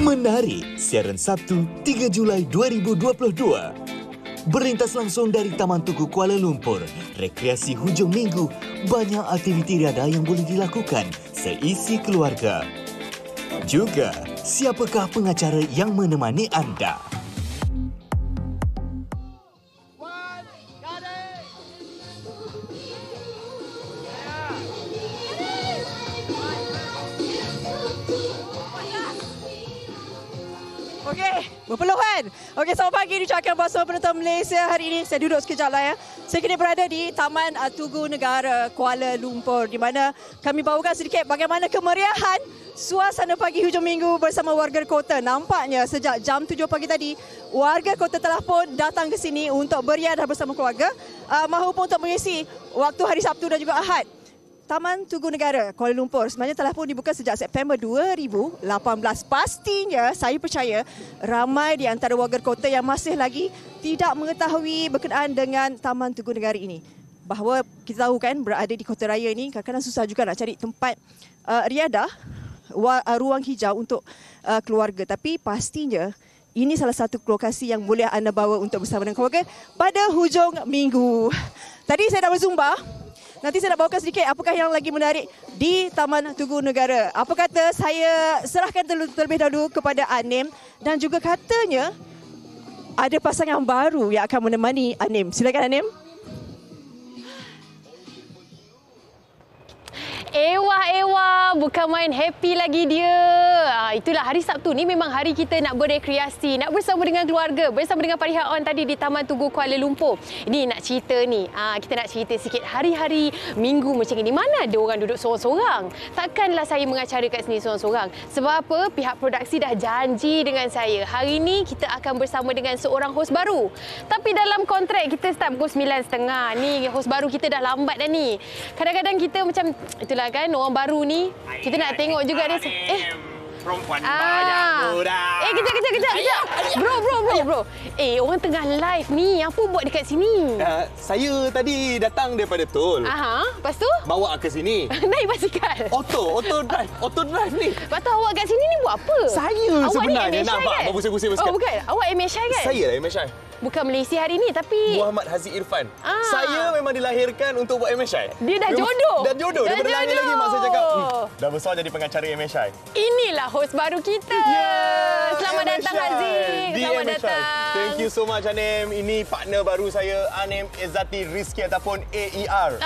Menarik, siaran Sabtu 3 Julai 2022. Berlintas langsung dari Taman Tugu Kuala Lumpur, rekreasi hujung minggu, banyak aktiviti riadah yang boleh dilakukan seisi keluarga. Juga, siapakah pengacara yang menemani anda? Okey, berpeluhan. Okey, selamat pagi diucapkan bersama penonton Malaysia hari ini. Saya duduk sekejap lah ya. Saya kini berada di Taman Tugu Negara Kuala Lumpur di mana kami bawakan sedikit bagaimana kemeriahan suasana pagi hujung minggu bersama warga kota. Nampaknya sejak jam 7 pagi tadi, warga kota telah pun datang ke sini untuk beriadah bersama keluarga maupun untuk mengisi waktu hari Sabtu dan juga Ahad. Taman Tugu Negara Kuala Lumpur sebenarnya telah pun dibuka sejak September 2018. Pastinya saya percaya ramai di antara warga kota yang masih lagi tidak mengetahui berkenaan dengan Taman Tugu Negara ini. Bahawa kita tahu kan berada di kota raya ini kadang-kadang susah juga nak cari tempat riadah, ruang hijau untuk keluarga. Tapi pastinya ini salah satu lokasi yang boleh anda bawa untuk bersama dengan keluarga pada hujung minggu. Tadi saya dah berzumba. Nanti saya nak bawakan sedikit apakah yang lagi menarik di Taman Tugu Negara. Apa kata saya serahkan terlebih dahulu kepada Anim dan juga katanya ada pasangan baru yang akan menemani Anim. Silakan Anim. Ewa, bukan main happy lagi dia. Itulah hari Sabtu ni memang hari kita nak berekreasi, nak bersama dengan keluarga, bersama dengan Pariha On tadi di Taman Tugu Kuala Lumpur. Ini nak cerita ni, kita nak cerita sikit hari-hari minggu macam ni. Mana ada orang duduk sorang-sorang? Takkanlah saya mengacara kat sini sorang-sorang. Sebab apa? Pihak produksi dah janji dengan saya. Hari ni kita akan bersama dengan seorang hos baru. Tapi dalam kontrak kita start pukul 9.30. Ni hos baru kita dah lambat dah ni. Kadang-kadang kita macam itulah kan, orang baru ni kita nak tengok juga dia. Perempuan banyak budak. Kejap. Bro. Orang tengah live ni. Apa buat dekat sini? Saya tadi datang daripada tol. Lepas tu? Bawa ke sini. Naik basikal. Auto drive ni. Lepas tu awak kat sini ni buat apa? Saya awak sebenarnya ni nampak kan? berbusik-busik Oh bukan. Awak MSI kan? Saya lah MSI. Bukan Malaysia hari ni tapi Muhammad Haziq Irfan. Saya memang dilahirkan untuk buat MSI. Dia dah jodoh. Dah jodoh. Daripada lahir lagi mak saya cakap, dah besar jadi pengacara MSI. Inilah hos baru kita. Selamat datang Haziq. Selamat datang. Thank you so much Anem. Ini partner baru saya, Anem Izzati Rizki ataupun AER.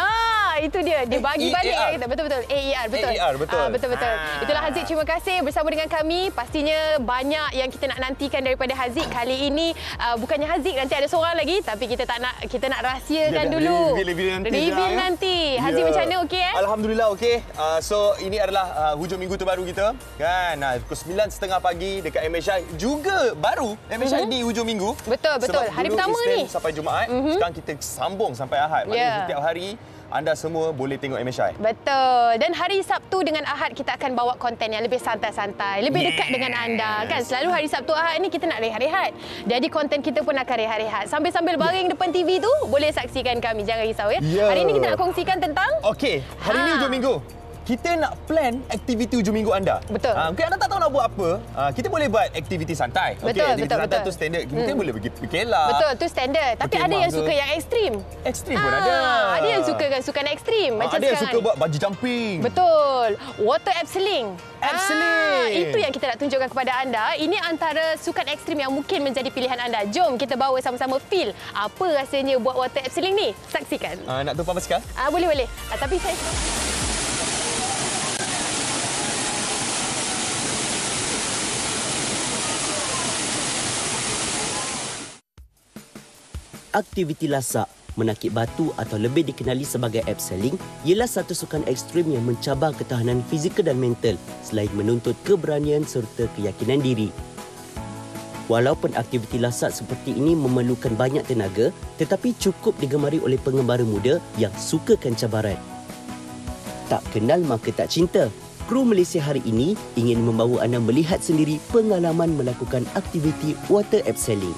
Itu dia. Dia bagi balik kita. Betul. AER, betul. AER, betul. Betul. Itulah Haziq, terima kasih bersama dengan kami. Pastinya banyak yang kita nak nantikan daripada Haziq. Kali ini bukannya Haziq, nanti ada seorang lagi tapi kita nak rahsiakan dulu. Reveal nanti. Haziq macam mana, okey Alhamdulillah okey. So ini adalah hujung minggu terbaru kita. Kan? Pukul 9.30 pagi dekat MSI. Juga baru MSI di hujung minggu. Betul. Sebab Hari dulu pertama Isnin ni sampai Jumaat. Sekarang kita sambung sampai Ahad. Maknanya setiap hari anda semua boleh tengok MSI. Betul. Dan hari Sabtu dengan Ahad kita akan bawa konten yang lebih santai-santai, lebih dekat dengan anda. Kan selalu hari Sabtu Ahad ni kita nak rehat-rehat. Jadi konten kita pun akan rehat-rehat. Sambil-sambil baring depan TV tu boleh saksikan kami. Jangan risau ya. Hari ini kita nak kongsikan tentang okey, hari ni hujung minggu. Kita nak plan aktiviti hujung minggu anda. Betul. Mungkin anda tak tahu nak buat apa. Kita boleh buat aktiviti santai. Betul. Santai tu standard. Mungkin boleh pergi kelab. Betul, tu standard. Tapi ada yang suka yang ekstrim. Ekstrim pun ada. Ada yang sukan ekstrim. Macam ada yang suka buat bungee jumping. Betul. Water abseiling. Abseiling. Itu yang kita nak tunjukkan kepada anda. Ini antara sukan ekstrim yang mungkin menjadi pilihan anda. Jom kita bawa sama-sama feel apa rasanya buat water abseiling ni. Saksikan. Nak tumpang basikal? Boleh. Tapi saya... Aktiviti lasak, menakik batu atau lebih dikenali sebagai abseiling ialah satu sukan ekstrim yang mencabar ketahanan fizikal dan mental selain menuntut keberanian serta keyakinan diri. Walaupun aktiviti lasak seperti ini memerlukan banyak tenaga, tetapi cukup digemari oleh pengembara muda yang sukakan cabaran. Tak kenal maka tak cinta. Kru Malaysia hari ini ingin membawa anda melihat sendiri pengalaman melakukan aktiviti water abseiling.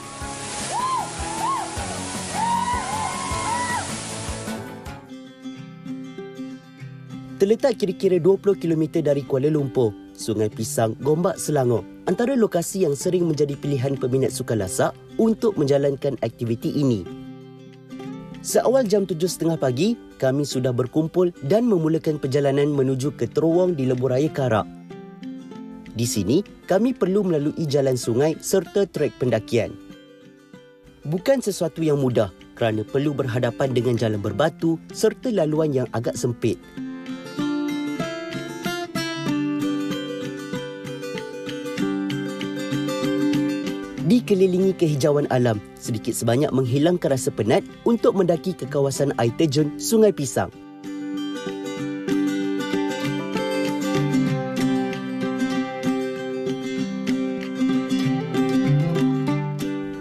Terletak kira-kira 20 km dari Kuala Lumpur, Sungai Pisang, Gombak, Selangor antara lokasi yang sering menjadi pilihan peminat sukan lasak untuk menjalankan aktiviti ini. Seawal jam 7.30 pagi, kami sudah berkumpul dan memulakan perjalanan menuju ke terowong di Lebuhraya Karak. Di sini, kami perlu melalui jalan sungai serta trek pendakian. Bukan sesuatu yang mudah kerana perlu berhadapan dengan jalan berbatu serta laluan yang agak sempit. Dikelilingi kehijauan alam, sedikit sebanyak menghilangkan rasa penat untuk mendaki ke kawasan air terjun Sungai Pisang.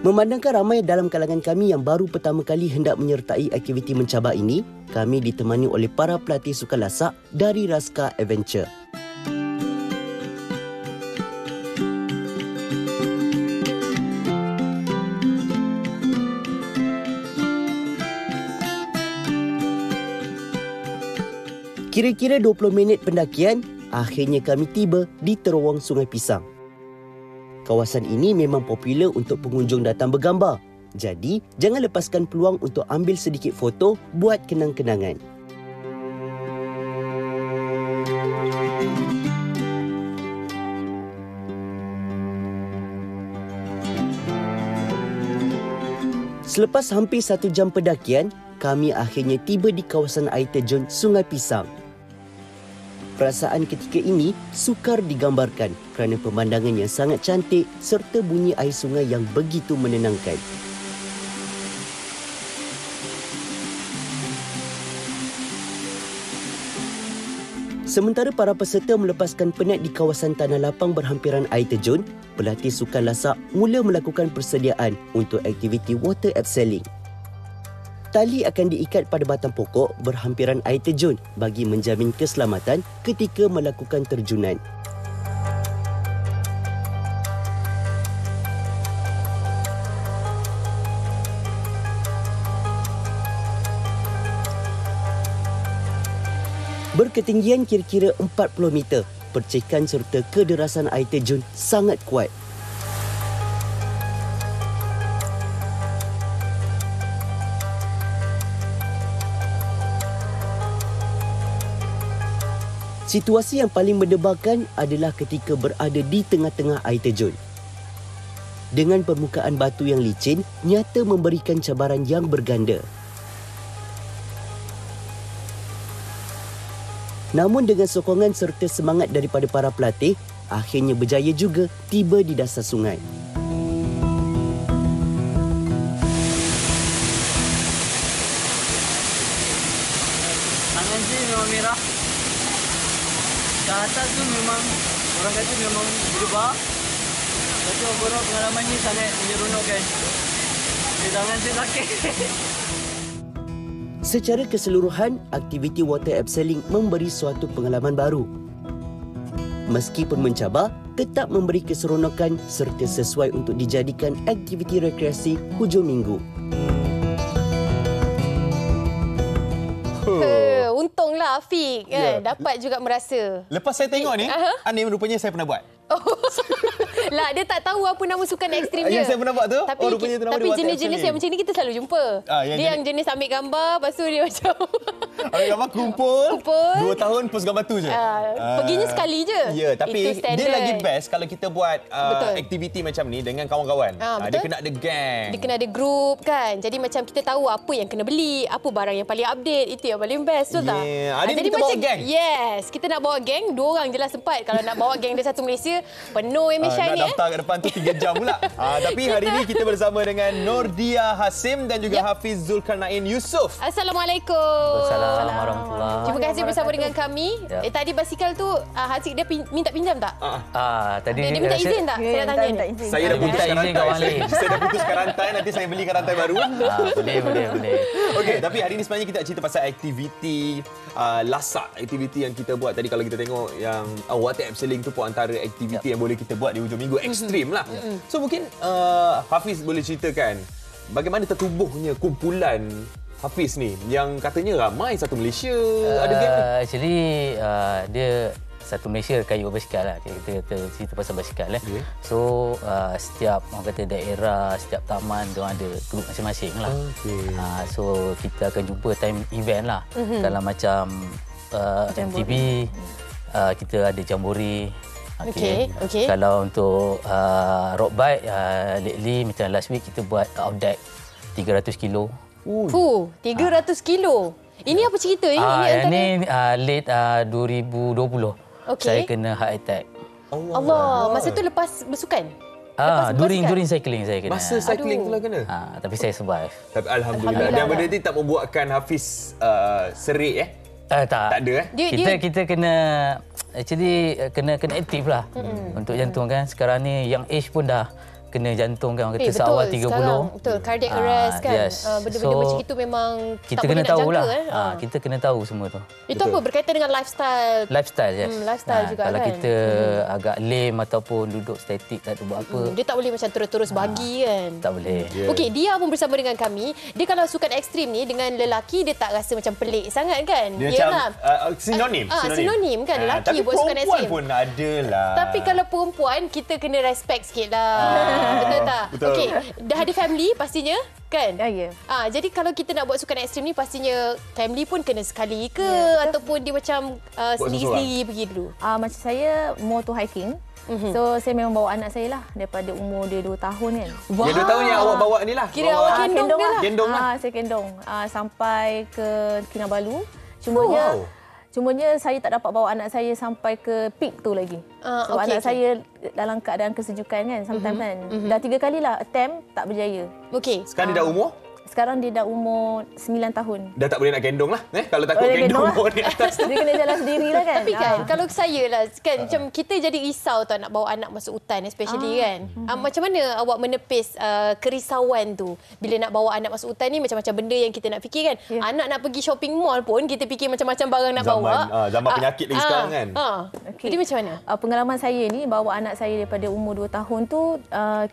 Memandangkan ramai dalam kalangan kami yang baru pertama kali hendak menyertai aktiviti mencabar ini, kami ditemani oleh para pelatih sukan lasak dari Raska Adventure. Kira-kira 20 minit pendakian, akhirnya kami tiba di terowong Sungai Pisang. Kawasan ini memang popular untuk pengunjung datang bergambar. Jadi, jangan lepaskan peluang untuk ambil sedikit foto buat kenang-kenangan. Selepas hampir 1 jam pendakian, kami akhirnya tiba di kawasan air terjun Sungai Pisang. Perasaan ketika ini sukar digambarkan kerana pemandangan yang sangat cantik serta bunyi air sungai yang begitu menenangkan. Sementara para peserta melepaskan penat di kawasan tanah lapang berhampiran air terjun, pelatih sukan lasak mula melakukan persediaan untuk aktiviti water abseiling. Tali akan diikat pada batang pokok berhampiran air terjun bagi menjamin keselamatan ketika melakukan terjunan. Berketinggian kira-kira 40 meter, percikan serta kederasan air terjun sangat kuat. Situasi yang paling mendebarkan adalah ketika berada di tengah-tengah air terjun. Dengan permukaan batu yang licin, nyata memberikan cabaran yang berganda. Namun dengan sokongan serta semangat daripada para pelatih, akhirnya berjaya juga tiba di dasar sungai. Tangan sih memang merah. Ke atas tu memang orang kata memang berubah. Tapi overall pengalaman ni sangat menyeronokkan. Di tangan saya sakit. Secara keseluruhan, aktiviti water abseiling memberi suatu pengalaman baru. Meskipun mencabar, tetap memberi keseronokan serta sesuai untuk dijadikan aktiviti rekreasi hujung minggu. Untunglah Afiq kan, dapat juga merasa. Lepas saya tengok ni, Anim rupanya saya pernah buat. Lah, dia tak tahu apa nama sukan ekstrim dia. Yang saya pernah buat tu, tapi, rupanya tu nama tapi dia jenis-jenis yang macam ni kita selalu jumpa. Dia yang jenis ambil gambar, lepas tu dia macam ambil gambar kumpul 2 tahun post gambar tu je. Perginya sekali je. Ya, tapi dia lagi best kalau kita buat aktiviti macam ni dengan kawan-kawan. Dia kena ada gang. Dia kena ada group kan. Jadi macam kita tahu apa yang kena beli, apa barang yang paling update, itu yang paling best, betul tak? Jadi kita bawa gang. Yes, kita nak bawa gang, 2 orang je lah sempat. Kalau nak bawa gang dia satu Malaysia, penuh Malaysia ni. Nak daftar kat depan tu 3 jam pula. Tapi hari ini kita bersama dengan Nordia Hasim dan juga Hafiz Zulkarnain Yusof. Assalamualaikum. Assalamualaikum warahmatullahi. Terima kasih bersama dengan kami. Tadi basikal tu Haziq dia minta pinjam tak? Tadi dia minta izin tak? Saya nak tanya ni. Saya dah putuskan rantai. Saya dah putuskan rantai, nanti saya belikan rantai baru. Boleh. Okey, tapi hari ini sebenarnya kita nak cerita pasal aktiviti lasak. Aktiviti yang kita buat tadi, kalau kita tengok yang water abseiling tu pun antara aktiviti yang boleh kita buat di hujung minggu, ekstrim lah. So mungkin Hafiz boleh ceritakan bagaimana tertubuhnya kumpulan Hafiz ni yang katanya ramai satu Malaysia ada game ni. Actually dia satu Malaysia kayu basikal lah. Kita cerita pasal basikal lah. Okay. So setiap orang kata daerah, setiap taman dia ada grup masing-masing lah. Okay. So kita akan jumpa time event lah. Kalau macam MTB kita ada jambore. Okey. Kalau untuk road bike lately macam last week kita buat outdeck 300 kilo. 300 kilo. Ini apa cerita ini? Ini late 2020. Okey. Saya kena heart attack. Allah, masa tu lepas bersukan? During cycling saya kena. Masa cycling tu lah kena. Tapi saya survive. Tapi Alhamdulillah. Dan benda ni tak membuatkan Hafiz serik Tak ada Kita kena actually kena aktif lah untuk jantung kan. Sekarang ni young age pun dah kena jantung kan, orang kata seawal 30. Betul, cardiac arrest kan. Yes. Benda-benda macam itu memang kita tak kena boleh nak tahu jangka. lah. Kita kena tahu semua tu. Itu apa? Berkaitan dengan lifestyle. Lifestyle, yes. Lifestyle juga kalau kan. kita agak lame ataupun duduk statik tak ada buat apa. Dia tak boleh macam terus-terus bagi kan. Tak boleh. Okey, dia pun bersama dengan kami. Dia kalau sukan ekstrim ni dengan lelaki dia tak rasa macam pelik sangat kan? Dia Yalah. macam sinonim. Sinonim kan lelaki tapi buat sukan ekstrim. Tapi perempuan pun ada lah. Tapi kalau perempuan kita kena respect sikit lah. Betul tak? Betul. Okey, dah ada family pastinya kan? Ya. Jadi kalau kita nak buat sukan ekstrim ni pastinya family pun kena sekali ke ataupun dia macam sendiri-sendiri pergi dulu. Macam saya more to hiking. So saya memang bawa anak saya lah daripada umur dia 2 tahun kan. Wow. Dia 2 tahun yang awak bawa ni lah. Kira awak gendong dia lah. Gendong lah. Saya gendong sampai ke Kinabalu. Cumanya saya tak dapat bawa anak saya sampai ke peak tu lagi. Sebab anak saya dalam keadaan kesejukan kan sometimes kan. Dah 3 kalilah attempt tak berjaya. Okey. Sekarang dia dah umur? Sekarang dia dah umur 9 tahun. Dah tak boleh nak gendong lah. Kalau takut gendong umur di atas. Dia kena jalan sendiri lah kan. Tapi kan kalau saya lah kan macam kita jadi risau tau nak bawa anak masuk hutan especially kan. Macam mana awak menepis kerisauan tu bila nak bawa anak masuk hutan ni, macam-macam benda yang kita nak fikir kan. Anak nak pergi shopping mall pun kita fikir macam-macam barang nak bawa. Zaman penyakit lagi sekarang kan. Jadi macam mana? Pengalaman saya ni bawa anak saya daripada umur 2 tahun tu,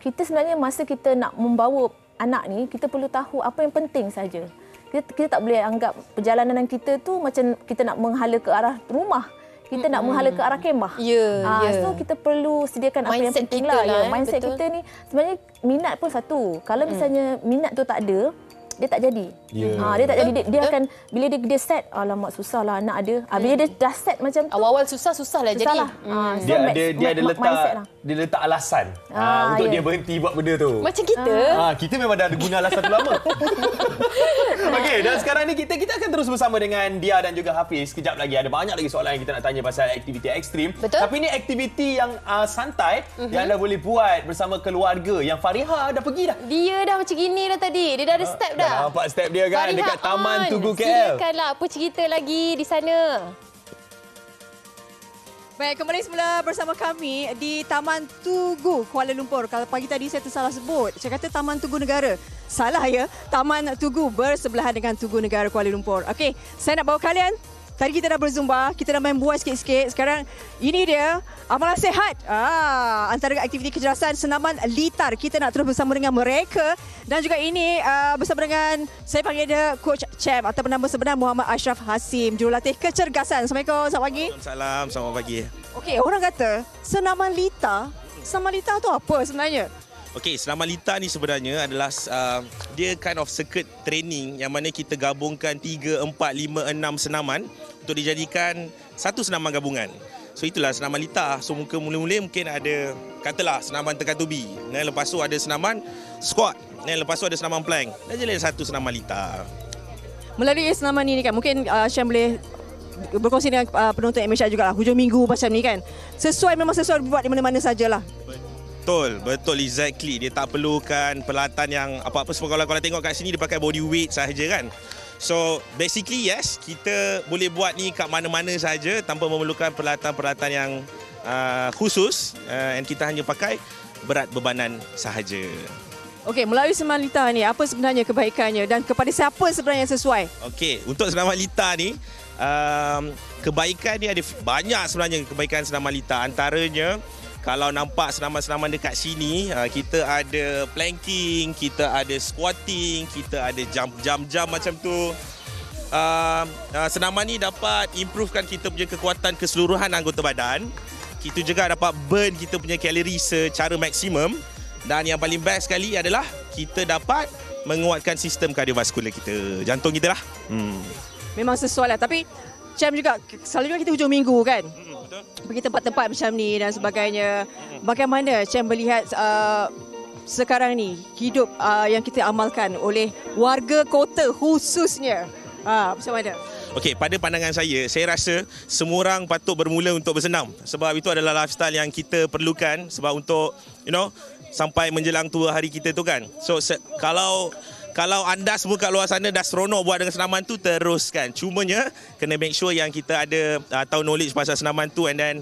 kita sebenarnya masa kita nak membawa anak ni, kita perlu tahu apa yang penting saja. Kita tak boleh anggap perjalanan kita tu macam kita nak menghala ke arah rumah. Kita nak menghala ke arah kemah. So kita perlu sediakan apa yang penting lah. Mindset betul. kita ni sebenarnya minat pun satu. Kalau misalnya minat tu tak ada, dia tak jadi. Dia tak jadi. Dia akan bila dia set, alamak susahlah anak ada. Bila dia dah set macam tu, awal-awal susah lah jadi. Dia ada letak alasan untuk dia berhenti buat benda tu. Macam kita. Kita memang dah ada guna alasan tu lama. Okey, dan sekarang ni kita akan terus bersama dengan Dia dan juga Hafiz. Kejap lagi ada banyak lagi soalan yang kita nak tanya pasal aktiviti ekstrim. Betul. Tapi ni aktiviti yang santai yang dah boleh buat bersama keluarga. Yang Fariha dah pergi dah. Dia dah macam gini dah tadi. Dia dah ada step dah. Dah nampak step dia kan Fariha dekat Taman Tugu KL. Silakanlah, apa cerita lagi di sana? Baik, kembali semula bersama kami di Taman Tugu Kuala Lumpur. Kalau pagi tadi saya tersalah sebut. Saya kata Taman Tugu Negara. Salah ya. Taman Tugu bersebelahan dengan Tugu Negara Kuala Lumpur. Okey, saya nak bawa kalian. Tadi kita dah berzumba, kita dah main buai sikit-sikit. Sekarang ini dia amalan sihat. Antara aktiviti kejelasan senaman litar. Kita nak terus bersama dengan mereka. Dan juga ini bersama dengan, saya panggil dia Coach Champ atau nama sebenar Muhammad Ashraf Hasim, jurulatih kecergasan. Assalamualaikum, selamat pagi. Waalaikumsalam, selamat pagi. Okey, orang kata senaman litar. Senaman litar tu apa sebenarnya? Okey, senaman litar ni sebenarnya adalah dia kind of circuit training yang mana kita gabungkan 3, 4, 5, 6 senaman untuk dijadikan satu senaman gabungan. So itulah senaman litar. So mula-mula mungkin ada katalah senaman tekan tubi. Dan lepas tu ada senaman squat. Dan lepas tu ada senaman plank. Dan jadi satu senaman litar. Melalui senaman ini kan mungkin Syam boleh berkongsi dengan penonton Malaysia juga lah. Hujung minggu macam ni kan. Memang sesuai buat di mana-mana sajalah. Betul, exactly. Dia tak perlukan peralatan yang apa-apa. Sebab kalau tengok kat sini dia pakai body weight sahaja kan. So basically yes, kita boleh buat ni kat mana-mana sahaja tanpa memerlukan peralatan-peralatan yang khusus. And kita hanya pakai berat bebanan sahaja. Okey, melalui senaman litar ni apa sebenarnya kebaikannya dan kepada siapa sebenarnya sesuai? Okey, untuk senaman litar ni kebaikan ni ada banyak sebenarnya kebaikan senaman litar. Antaranya Kalau nampak senaman-senaman dekat sini, kita ada planking, kita ada squatting, kita ada jump macam tu. Senaman ni dapat improvekan kita punya kekuatan keseluruhan anggota badan. Kita juga dapat burn kita punya kalori secara maksimum. Dan yang paling best sekali adalah kita dapat menguatkan sistem kardiovaskular kita, jantung kita lah. Memang sesuai lah. Tapi Cem juga, selalunya kita hujung minggu kan? Pergi tempat-tempat macam ni dan sebagainya. Bagaimana Cem melihat sekarang ni hidup yang kita amalkan oleh warga kota khususnya? Macam mana? Okey, pada pandangan saya rasa semua orang patut bermula untuk bersenam. Sebab itu adalah lifestyle yang kita perlukan. Sebab untuk, sampai menjelang tua hari kita tu kan. So, kalau anda semua kat luar sana dah seronok buat dengan senaman tu, teruskan. Cumanya, kena make sure yang kita ada tahu knowledge pasal senaman tu and then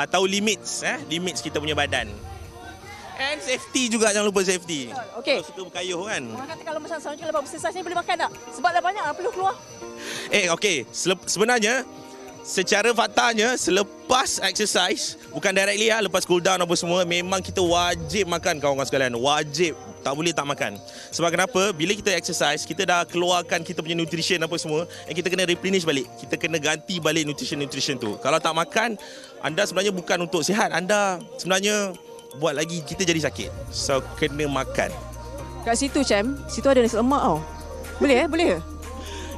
tahu limits kita punya badan. And safety juga, jangan lupa safety. Okey. Kalau suka berkayuh kan. Orang kata kalau macam seorang lepas exercise ni boleh makan tak? Sebab dah banyak perlu keluar. Okey. Sebenarnya, secara faktanya, selepas exercise, bukan directly lepas cool down apa semua, memang kita wajib makan kawan-kawan sekalian. Wajib. Tak boleh tak makan. Sebab kenapa? Bila kita exercise, kita dah keluarkan kita punya nutrition apa semua, dan kita kena replenish balik. Kita kena ganti balik nutrition tu. Kalau tak makan, anda sebenarnya bukan untuk sihat. Anda sebenarnya buat lagi kita jadi sakit. So, kena makan. Kat situ, Cem, situ ada nasi lemak tau. Boleh Boleh ke?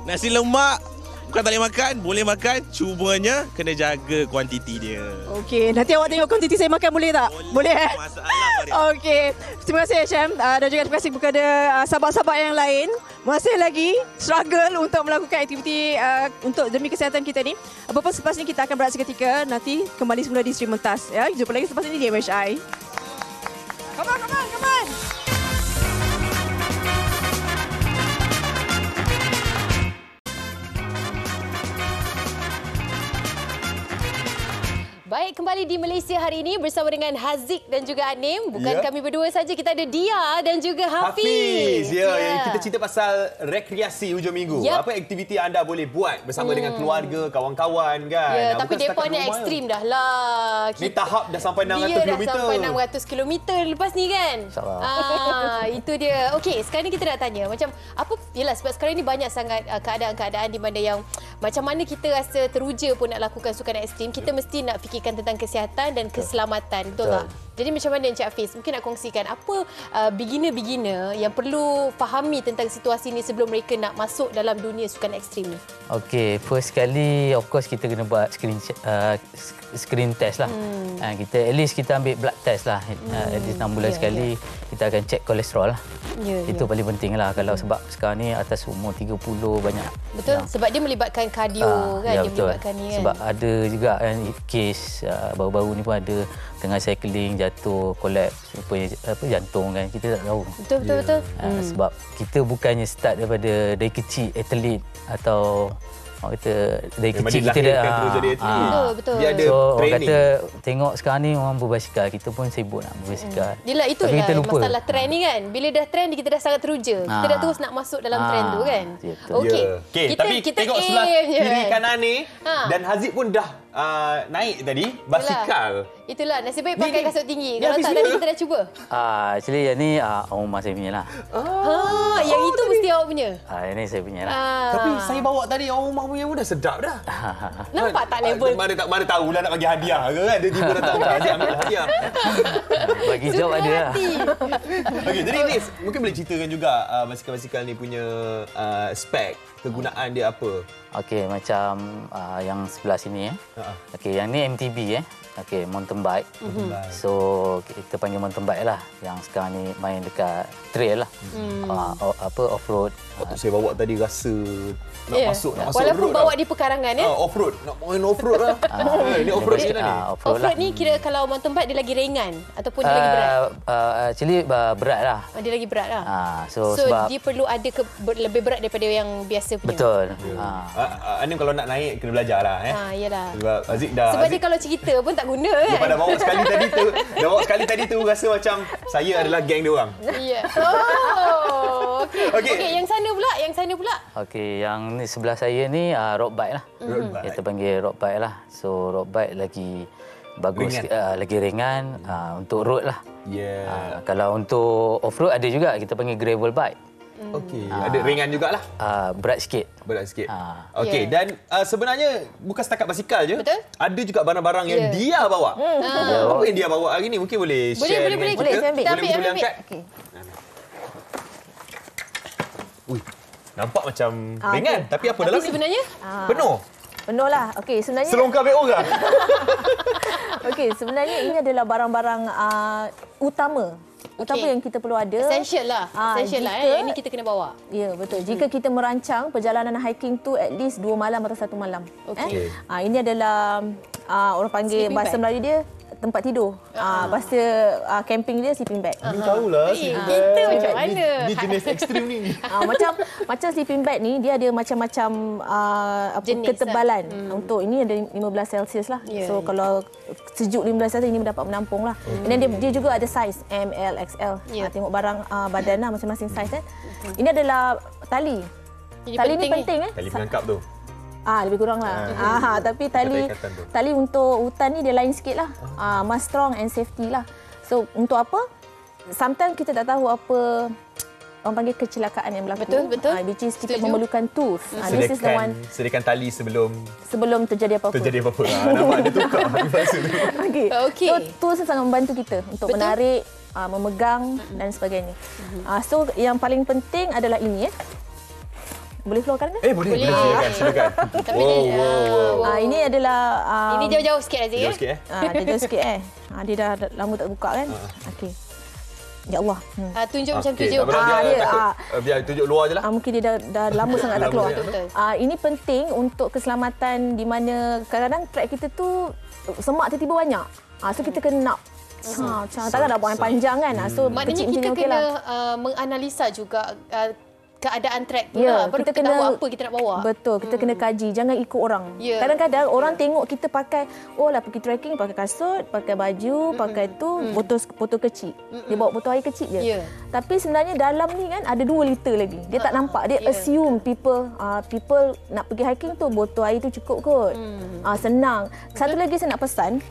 Nasi lemak, bukan tak boleh makan, boleh makan. Cumanya, kena jaga kuantiti dia. Okey, nanti awak tengok kuantiti saya makan boleh tak? Boleh Masalah. Okey, terima kasih Cem dan juga terima kasih kepada sahabat-sahabat yang lain. Masih lagi struggle untuk melakukan aktiviti untuk demi kesihatan kita ni. Apapun selepas ni kita akan berehat seketika. Nanti kembali semula di Stream Mentas. Ya, jumpa lagi selepas ini di MHI. Come on. Baik, kembali di Malaysia hari ini bersama dengan Haziq dan juga Anim. Bukan kami berdua saja, kita ada Dia dan juga Hafiz. Yang kita cerita pasal rekreasi hujung minggu. Apa aktiviti anda boleh buat bersama dengan keluarga, kawan-kawan kan? Tapi mereka ni ekstrim dah lah. Ni tahap dah sampai 600 km. Dia dah sampai 600 km lepas ni kan? Itu dia. Okey, sekarang ni kita nak tanya macam apa, yelah sebab sekarang ni banyak sangat keadaan-keadaan di mana yang macam mana kita rasa teruja pun nak lakukan sukan ekstrim, kita mesti nak fikirkan tentang kesihatan dan keselamatan. Betul tak? Jadi macam mana Encik Hafiz? Mungkin nak kongsikan apa beginner-beginner yang perlu fahami tentang situasi ni sebelum mereka nak masuk dalam dunia sukan ekstrim ni? Okey, first sekali of course kita kena buat screen test lah. Kita at least kita ambil blood test lah. At least 6 bulan sekali kita akan check kolesterol lah. Itu paling penting lah. Kalau sebab sekarang ni atas umur 30 banyak. Betul, sebab dia melibatkan kardio kan. Ya, dia melibatkan ni kan. Sebab ada juga kan kes baru-baru ni pun ada tengah cycling jatuh collapse jantung kan, kita tak tahu. Betul. Sebab kita bukannya start daripada dari kecil atlet atau orang kata dari kecil kita dah betul. Dia ada so, training. Orang kata tengok sekarang ni orang berbasikal, kita pun sibuk nak berbasikal. Yelah, itulah masalah trend ni kan. Bila dah trend kita dah sangat teruja. Kita dah terus nak masuk dalam trend tu kan. Okey. Tapi tengok sebelah kiri kanan ni dan Haziq pun dah naik tadi basikal. Itulah, nasib baik pakai kasut tinggi. Kalau tak tadi kita dah cuba. Actually yang ni rumah saya punya lah. Yang itu mesti awak punya. Yang ni saya punya lah. Tapi saya bawa tadi orang rumah punya pun dah sedap dah. Nampak tak level? Mana tahulah nak bagi hadiah ke kan. Dia tiba datang Haziq ambil hadiah. Bagi job ada lah. Okey, jadi Nis, mungkin boleh ceritakan juga basikal-basikal ni punya spek, kegunaan dia apa? Okey, macam yang sebelah sini Okey, yang ni MTB Okey, mountain bike. So kita panggil mountain bike lah. Yang sekarang ni main dekat trail lah. Off-road. Waktu saya bawa tadi rasa nak masuk walaupun road bawa lah. di pekarangan off-road. Nak main off-road lah. Ini off-road ni. Off-road ni kira kalau mountain bike dia lagi ringan ataupun dia lagi berat? Actually berat lah. Dia lagi berat lah. So sebab dia perlu ada lebih berat daripada yang biasa punya. Betul. Anim kalau nak naik kena belajar lah. Yalah. Sebab Haziq dah. Sebab dia kalau cerita pun tak guna kan. Dia pada bawa sekali tadi tu rasa macam saya adalah geng dia orang. Ya. Okey, yang sana pula. Okey, yang ni sebelah saya ni road bike lah. Kita panggil road bike lah. So road bike lagi bagus, lagi ringan untuk road lah. Kalau untuk off-road ada juga, kita panggil gravel bike. Okey, ada ringan jugalah. Berat sikit. Berat sikit. Okey, dan sebenarnya bukan setakat basikal je. Betul. Ada juga barang-barang yang dia bawa. Apa yang dia bawa hari ni? Mungkin boleh share dengan kita. Boleh, saya ambil. Boleh angkat. Okey. Ui, nampak macam ringan. Tapi apa dalam ni? Sebenarnya Penuh. Penuh lah. Okey, sebenarnya... Selongkar beg orang. Okey, sebenarnya ini adalah barang-barang utama yang kita perlu ada. essential lah. Essential lah. Yang ini kita kena bawa. Ya, betul. Jika kita merancang perjalanan hiking tu at least 2 malam atau 1 malam. Okey. Ini adalah orang panggil Sleeping bahasa bag. Melayu dia tempat tidur. Bahasa camping dia sleeping bag. Ni tahulah. Kita macam mana? Ni jenis ekstrim ni. Macam sleeping bag ni dia ada macam-macam Jenis ketebalan. Untuk ini ada 15 Celsius lah. So kalau sejuk 15 Celsius ini dapat menampung lah. Dan dia juga ada saiz M, L, XL. Tengok barang badan lah masing-masing saiz kan. Ini adalah tali. Tali ni penting Tali pengangkap tu. Lebih kurang lah. Tapi tali untuk hutan ni dia lain sikit lah. More strong and safety lah. So untuk apa? Sometimes kita tak tahu apa orang panggil kecelakaan yang berlaku. Betul. Which is kita memerlukan tools. This is the one. Sediakan tali sebelum terjadi apa-apa. Nampak dia tukar. Okay. So tools sangat membantu kita untuk menarik, memegang dan sebagainya. So yang paling penting adalah ini. Boleh keluarkan kan? Boleh. Silakan. Ini adalah... ini jauh-jauh sikit Aziz. Jauh sikit Dia jauh sikit Dia dah lama tak buka kan? Okey. Ya Allah. Tunjuk macam tu je. Biar tunjuk luar je lah. Mungkin dia dah lama sangat tak keluar. Ini penting untuk keselamatan di mana kadang-kadang trek kita tu semak tiba-tiba banyak. So kita kena nak takkan nak buat yang panjang kan. So maknanya kita kena menganalisa juga keadaan trek tu lah. Baru kita tahu apa kita nak bawa. Betul, kita kena kaji. Jangan ikut orang. Kadang-kadang orang tengok kita pakai, pergi trekking, pakai kasut, pakai baju, pakai tu, botol kecil. Dia bawa botol air kecil je. Tapi sebenarnya dalam ni kan ada 2 liter lagi. Dia tak nampak. Dia assume people nak pergi hiking tu, botol air tu cukup kot. Senang. Satu lagi saya nak pesan,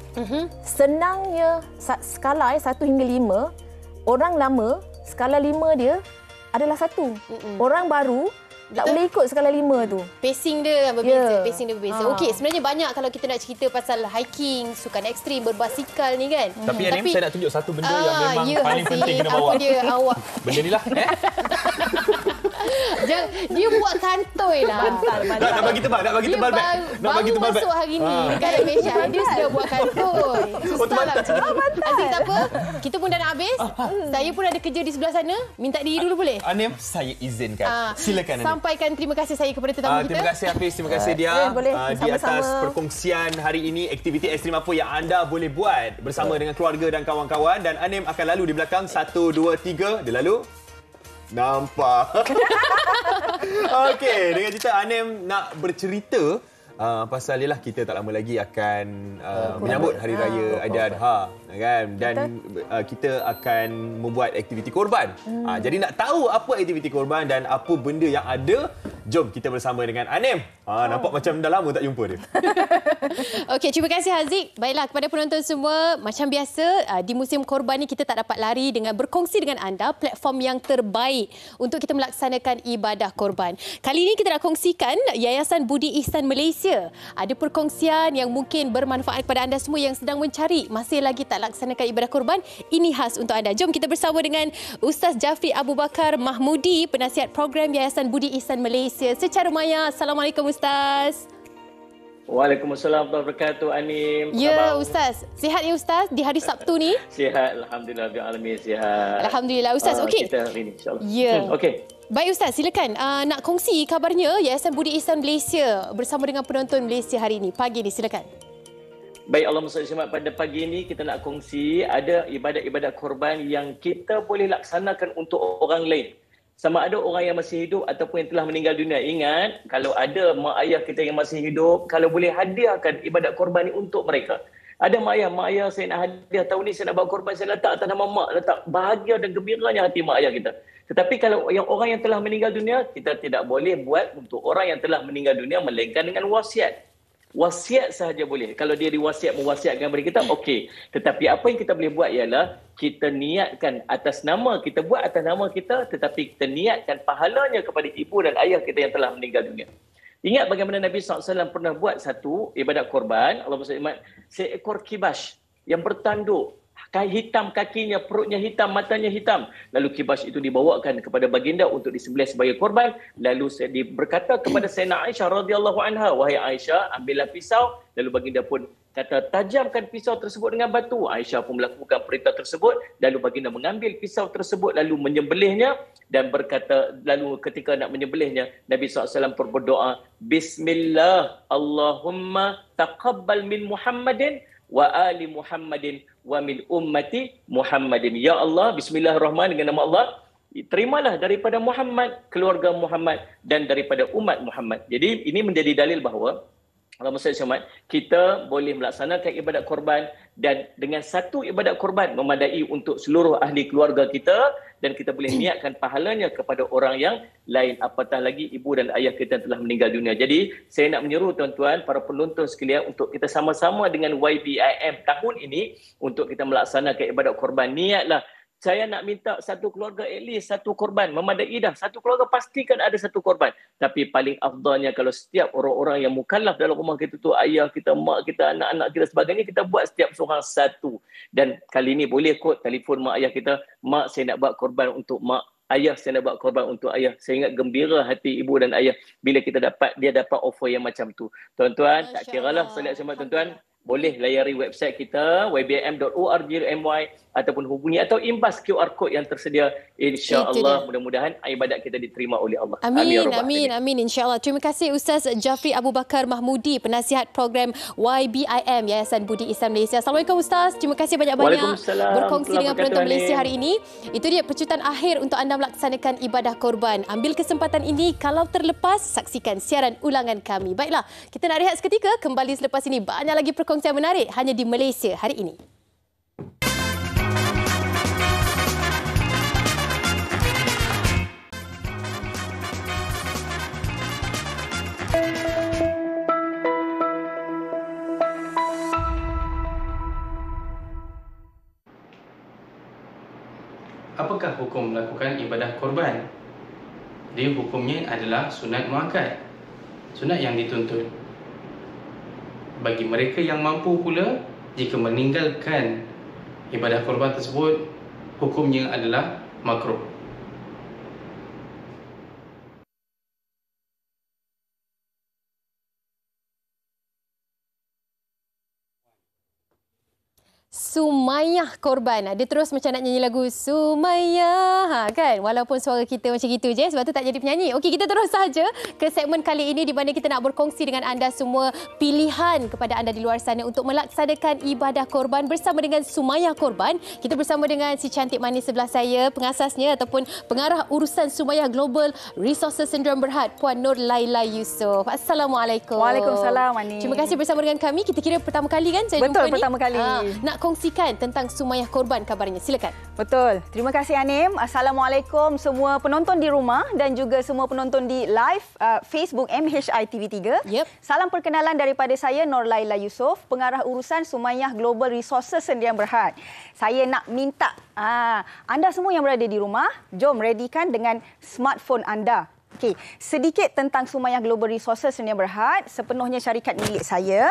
senangnya skala 1 hingga 5, orang lama, skala 5 dia adalah 1. Orang baru tak boleh ikut skala 5 tu. Pacing dia berbeza. Okey, sebenarnya banyak kalau kita nak cerita pasal hiking, sukan ekstrim, berbasikal ni kan. Tapi Anim, saya nak tunjuk satu benda yang memang paling penting kena bawa. Apa dia awak? Benda ni lah. Dia buat kantoi lah. Nak bagi tebal beg. Baru masuk hari ni dekat Malaysia. Dia sudah buat kantoi. Susah lah macam tu. Aziz tak apa. Kita pun dah nak habis. Saya pun ada kerja di sebelah sana. Minta diri dulu boleh? Anim, saya izinkan. Silakan Anim. Sampaikan terima kasih saya kepada tetamu kita. Terima kasih Hafiz, terima kasih dia. Di atas perkongsian hari ini, aktiviti ekstrim apa yang anda boleh buat bersama dengan keluarga dan kawan-kawan. Dan Anim akan lalu di belakang. 1, 2, 3. Dia lalu. Nampak. Okey, dengan cerita Anim nak bercerita pasal ialah kita tak lama lagi akan menyambut Hari Raya Aidiladha kan, dan kita akan membuat aktiviti korban. Jadi nak tahu apa aktiviti korban dan apa benda yang ada, jom kita bersama dengan Anim. Nampak macam dah lama tak jumpa dia. Okey, terima kasih Haziq. Baiklah, kepada penonton semua, macam biasa di musim korban ni kita tak dapat lari dengan berkongsi dengan anda platform yang terbaik untuk kita melaksanakan ibadah korban. Kali ini kita nak kongsikan Yayasan Budi Ihsan Malaysia. Ada perkongsian yang mungkin bermanfaat kepada anda semua yang sedang mencari masih lagi tak laksanakan ibadah korban. Ini khas untuk anda. Jom kita bersama dengan Ustaz Jafri Abu Bakar Mahmudi, penasihat program Yayasan Budi Ihsan Malaysia secara maya. Assalamualaikum Ustaz. Waalaikumsalam warahmatullahi wabarakatuh. Anim. Ya Ustaz. Sihat ya Ustaz di hari Sabtu ni? Sihat, alhamdulillah, alamin sihat. Alhamdulillah Ustaz. Okey. Kita hari ni insya-Allah. Ya. Okey. Baik Ustaz, silakan nak kongsi kabarnya Yayasan Budi Ihsan Malaysia bersama dengan penonton Malaysia hari ini. Pagi ni silakan. Baik, Allahumma salli alaihi pada pagi ini kita nak kongsi ada ibadat-ibadat korban yang kita boleh laksanakan untuk orang lain. Sama ada orang yang masih hidup ataupun yang telah meninggal dunia. Ingat, kalau ada mak ayah kita yang masih hidup, kalau boleh hadiahkan ibadat korban ini untuk mereka. Ada mak ayah saya nak hadiah tahun ni, saya nak bawa korban, saya letak atas nama mak, letak bahagia dan gembiranya hati mak ayah kita. Tetapi kalau orang yang telah meninggal dunia, kita tidak boleh buat untuk orang yang telah meninggal dunia melainkan dengan wasiat. Wasiat sahaja boleh. Kalau dia mewasiatkan kepada kita, okey. Tetapi apa yang kita boleh buat ialah kita niatkan atas nama, kita buat atas nama kita, tetapi kita niatkan pahalanya kepada ibu dan ayah kita yang telah meninggal dunia. Ingat bagaimana Nabi SAW pernah buat satu ibadat korban. Allah SWT, seekor kibas yang bertanduk, hitam kakinya, perutnya hitam, matanya hitam. Lalu kibas itu dibawakan kepada baginda untuk disembelih sebagai korban. Lalu berkata kepada Sayyidina Aisyah radhiyallahu anha, wahai Aisyah, ambillah pisau. Lalu baginda pun kata, tajamkan pisau tersebut dengan batu. Aisyah pun melakukan perintah tersebut. Lalu baginda mengambil pisau tersebut lalu menyembelihnya dan berkata, lalu ketika nak menyembelihnya, Nabi SAW pun berdoa, Bismillah, Allahumma taqabbal min Muhammadin wa ali Muhammadin wa min ummati Muhammadin. Ya Allah, bismillahirrahmanirrahim, dengan nama Allah, terimalah daripada Muhammad, keluarga Muhammad dan daripada umat Muhammad. Jadi ini menjadi dalil bahawa kita boleh melaksanakan ibadat korban dan dengan satu ibadat korban memadai untuk seluruh ahli keluarga kita dan kita boleh niatkan pahalanya kepada orang yang lain, apatah lagi ibu dan ayah kita yang telah meninggal dunia. Jadi saya nak menyeru tuan-tuan, para penonton sekalian, untuk kita sama-sama dengan YBIM tahun ini untuk kita melaksanakan ibadat korban. Niatlah, saya nak minta satu keluarga at least satu korban, memadai dah. Satu keluarga pastikan ada satu korban. Tapi paling afdalnya kalau setiap orang-orang yang mukallaf dalam rumah kita tu, ayah kita, mak kita, anak-anak kita sebagainya, kita buat setiap seorang satu. Dan kali ini boleh kot telefon mak ayah kita, mak saya nak buat korban untuk mak, ayah saya nak buat korban untuk ayah. Saya ingat gembira hati ibu dan ayah bila dia dapat offer yang macam tu. Tuan-tuan, tak kiralah solat sama tuan-tuan, boleh layari website kita ybm.org.my ataupun hubungi atau imbas QR code yang tersedia. InsyaAllah mudah-mudahan ibadat kita diterima oleh Allah. Amin. InsyaAllah. Terima kasih Ustaz Jafri Abu Bakar Mahmudi, penasihat program YBIM, Yayasan Budi Islam Malaysia. Assalamualaikum Ustaz. Terima kasih banyak-banyak berkongsi dengan penonton Malaysia hari ini. Itu dia pecutan akhir untuk anda melaksanakan ibadah korban. Ambil kesempatan ini, kalau terlepas, saksikan siaran ulangan kami. Baiklah, kita nak rehat seketika. Kembali selepas ini, banyak lagi perkongsian menarik hanya di Malaysia hari ini. Apakah hukum melakukan ibadah korban? Dia hukumnya adalah sunat muakkad, sunat yang dituntut. Bagi mereka yang mampu pula, jika meninggalkan ibadah korban tersebut, hukumnya adalah makruh. Sumayyah korban. Dia terus macam nak nyanyi lagu Sumayyah, kan? Walaupun suara kita macam gitu je, sebab tu tak jadi penyanyi. Okey, kita terus saja ke segmen kali ini di mana kita nak berkongsi dengan anda semua pilihan kepada anda di luar sana untuk melaksanakan ibadah korban bersama dengan Sumayyah korban. Kita bersama dengan si cantik manis sebelah saya, pengasasnya ataupun pengarah urusan Sumayyah Global Resources Sdn Bhd, Puan Nur Laila Yusof. Assalamualaikum. Waalaikumsalam, Ani. Terima kasih bersama dengan kami. Kita kira pertama kali kan saya jumpa ni? Betul, pertama kali. Nak kongsikan tentang Sumayyah korban kabarnya. Silakan. Betul. Terima kasih Anim. Assalamualaikum semua penonton di rumah dan juga semua penonton di live Facebook MHI TV3. Salam perkenalan daripada saya Nur Laila Yusof, pengarah urusan Sumayyah Global Resources Sdn Bhd. Saya nak minta anda semua yang berada di rumah, jom readykan dengan smartphone anda. Okey, sedikit tentang Sumayyah Global Resources Sdn Bhd, sepenuhnya syarikat milik saya.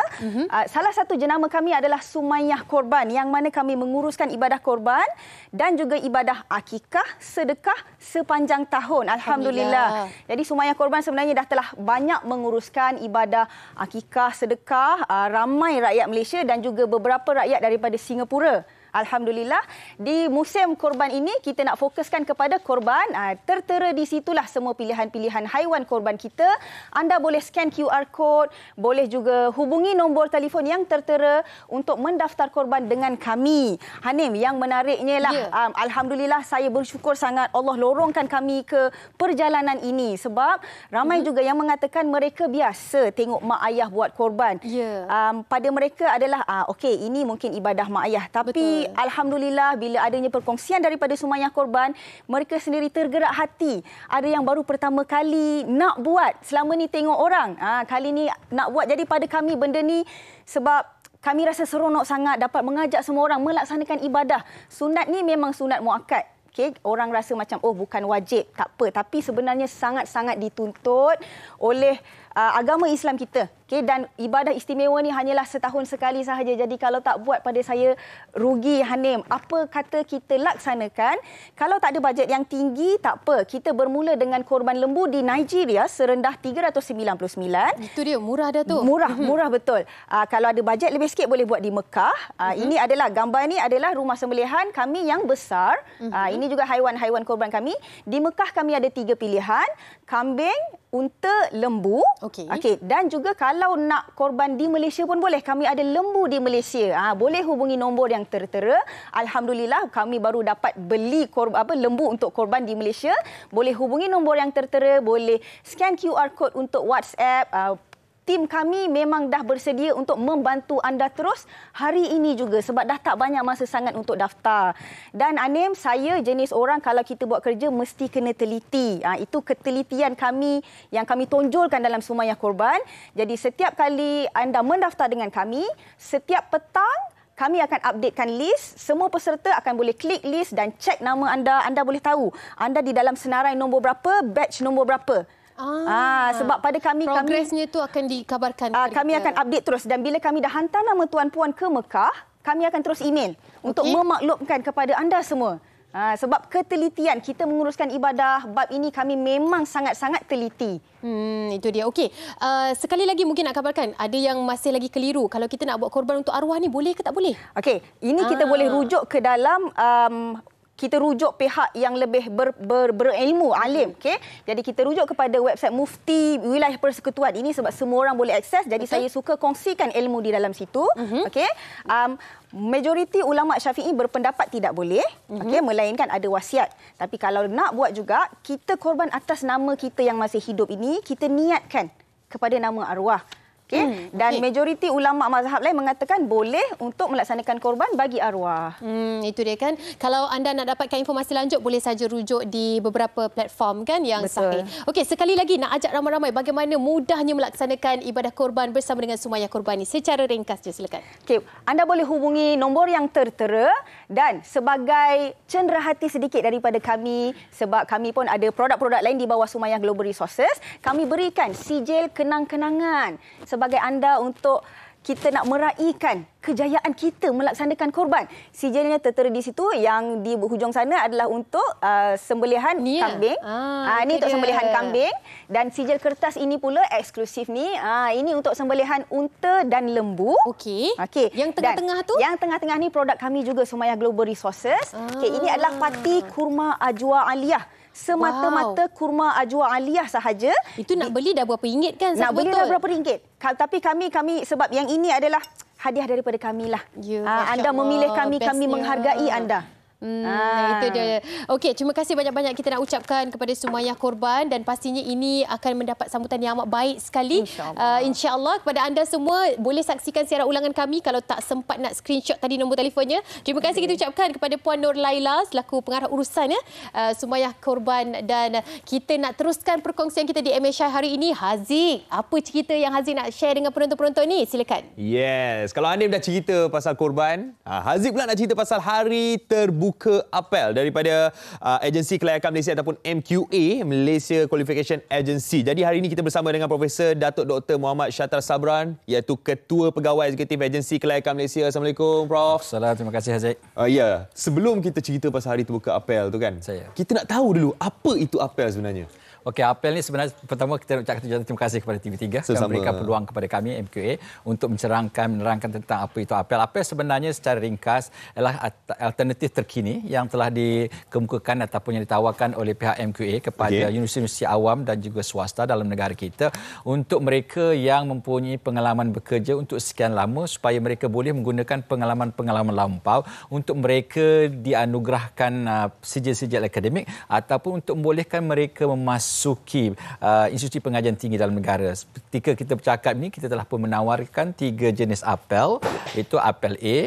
Salah satu jenama kami adalah Sumayyah Korban, yang mana kami menguruskan ibadah korban dan juga ibadah akikah, sedekah sepanjang tahun. Alhamdulillah. Jadi Sumayyah Korban sebenarnya dah telah banyak menguruskan ibadah akikah, sedekah ramai rakyat Malaysia dan juga beberapa rakyat daripada Singapura. Alhamdulillah, di musim korban ini kita nak fokuskan kepada korban. Tertera di situlah semua pilihan-pilihan haiwan korban kita. Anda boleh scan QR code, boleh juga hubungi nombor telefon yang tertera untuk mendaftar korban dengan kami. Hanim, yang menariknya lah, Alhamdulillah saya bersyukur sangat Allah lorongkan kami ke perjalanan ini sebab ramai juga yang mengatakan mereka biasa tengok mak ayah buat korban. Pada mereka adalah okey, ini mungkin ibadah mak ayah, tapi alhamdulillah bila adanya perkongsian daripada Sumayah korban, mereka sendiri tergerak hati. Ada yang baru pertama kali nak buat. Selama ni tengok orang, kali ni nak buat. Jadi pada kami benda ni sebab kami rasa seronok sangat dapat mengajak semua orang melaksanakan ibadah. Sunat ni memang sunat muakkad. Okay, orang rasa macam bukan wajib, tak apa, tapi sebenarnya sangat-sangat dituntut oleh agama Islam kita. Okay, dan ibadah istimewa ni hanyalah setahun sekali sahaja. Jadi kalau tak buat, pada saya rugi, Hanim. Apa kata kita laksanakan? Kalau tak ada bajet yang tinggi, tak apa. Kita bermula dengan korban lembu di Nigeria serendah 399. Itu dia, murah dah tu. Murah betul. Kalau ada bajet lebih sikit boleh buat di Mekah. Ini adalah gambar ni adalah rumah sembelihan kami yang besar. Ini juga haiwan-haiwan korban kami. Di Mekah kami ada 3 pilihan. Kambing, unta, lembu. Okey. Dan juga kalau nak korban di Malaysia pun boleh. Kami ada lembu di Malaysia. Boleh hubungi nombor yang tertera. Alhamdulillah kami baru dapat beli lembu untuk korban di Malaysia. Boleh hubungi nombor yang tertera. Boleh scan QR code untuk WhatsApp. Tim kami memang dah bersedia untuk membantu anda terus hari ini juga sebab dah tak banyak masa sangat untuk daftar. Dan Anim, saya jenis orang kalau kita buat kerja mesti kena teliti. Itu ketelitian kami yang kami tonjolkan dalam Sumayah Korban. Jadi setiap kali anda mendaftar dengan kami, setiap petang kami akan updatekan list. Semua peserta akan boleh klik list dan cek nama anda. Anda boleh tahu anda di dalam senarai nombor berapa, batch nombor berapa. Sebab pada progresnya tu akan dikabarkan. Kami akan update terus dan bila kami dah hantar nama tuan-puan ke Mekah, kami akan terus email untuk memaklumkan kepada anda semua. Sebab ketelitian kita menguruskan ibadah bab ini kami memang sangat-sangat teliti. Itu dia. Okey. Sekali lagi mungkin nak kabarkan ada yang masih lagi keliru. Kalau kita nak buat korban untuk arwah ni boleh ke tak boleh? Okey, ini kita boleh rujuk ke dalam kita rujuk pihak yang lebih berilmu, alim. Okay? Jadi kita rujuk kepada website Mufti Wilayah Persekutuan ini sebab semua orang boleh akses. Jadi saya suka kongsikan ilmu di dalam situ. Okay? Majoriti ulama Syafi'i berpendapat tidak boleh, melainkan ada wasiat. Tapi kalau nak buat juga, kita korban atas nama kita yang masih hidup ini, kita niatkan kepada nama arwah. Dan majoriti ulama mazhab lain mengatakan boleh untuk melaksanakan korban bagi arwah. Itu dia kan. Kalau anda nak dapatkan informasi lanjut boleh saja rujuk di beberapa platform kan yang sahih. Okey, sekali lagi nak ajak ramai-ramai bagaimana mudahnya melaksanakan ibadah korban bersama dengan Sumayah Korban ni. Secara ringkas je silakan. Okey, anda boleh hubungi nombor yang tertera dan sebagai cenderahati sedikit daripada kami sebab kami pun ada produk-produk lain di bawah Sumayah Global Resources, kami berikan sijil kenang-kenangan sebagai anda untuk kita nak meraihkan kejayaan kita melaksanakan korban. Sijilnya tertera di situ, yang di hujung sana adalah untuk sembelihan kambing. Ini untuk sembelihan kambing dan sijil kertas ini pula eksklusif ni. Ini untuk sembelihan unta dan lembu. Okey. Yang tengah-tengah tu? Yang tengah-tengah ni produk kami juga Sumayah Global Resources. Ini adalah pati kurma ajwa aliyah. Semata-mata kurma ajwa aliyah sahaja. Itu nak beli dah berapa ringgit kan? Nak beli dah berapa ringgit. Tapi kami sebab yang ini adalah hadiah daripada kami lah. Anda memilih kami, kami menghargai anda. Itu dia. Okey, terima kasih banyak-banyak kita nak ucapkan kepada Sumayah Korban dan pastinya ini akan mendapat sambutan yang amat baik sekali. InsyaAllah. Kepada anda semua boleh saksikan siaran ulangan kami kalau tak sempat nak screenshot tadi nombor telefonnya. Terima kasih kita ucapkan kepada Puan Nur Laila selaku pengarah urusan Sumayah Korban dan kita nak teruskan perkongsian kita di MHI hari ini. Haziq, apa cerita yang Haziq nak share dengan penonton-penonton ni? Silakan. Yes, kalau Anim dah cerita pasal korban, Haziq pula nak cerita pasal hari terbuka apel daripada agensi kelayakan Malaysia ataupun MQA, Malaysia Qualification Agency. Jadi hari ini kita bersama dengan Profesor Datuk Dr. Muhammad Syatar Sabran iaitu Ketua Pegawai Eksekutif Agensi Kelayakan Malaysia. Assalamualaikum Prof. Assalamualaikum, terima kasih Haziq. Ya, sebelum kita cerita pasal hari terbuka apel tu kan, kita nak tahu dulu apa itu apel sebenarnya. Okey, apel ni sebenarnya pertama kita ucapkan terima kasih kepada TV3 kerana memberikan peluang kepada kami MQA untuk menerangkan tentang apa itu apel. Apel sebenarnya secara ringkas adalah alternatif terkini yang telah dikemukakan ataupun yang ditawarkan oleh pihak MQA kepada universiti awam dan juga swasta dalam negara kita untuk mereka yang mempunyai pengalaman bekerja untuk sekian lama supaya mereka boleh menggunakan pengalaman-pengalaman lampau untuk mereka dianugerahkan sijil-sijil akademik ataupun untuk membolehkan mereka memasuki institusi pengajian tinggi dalam negara. Ketika kita bercakap ni, kita telah pun menawarkan 3 jenis apel, iaitu apel A,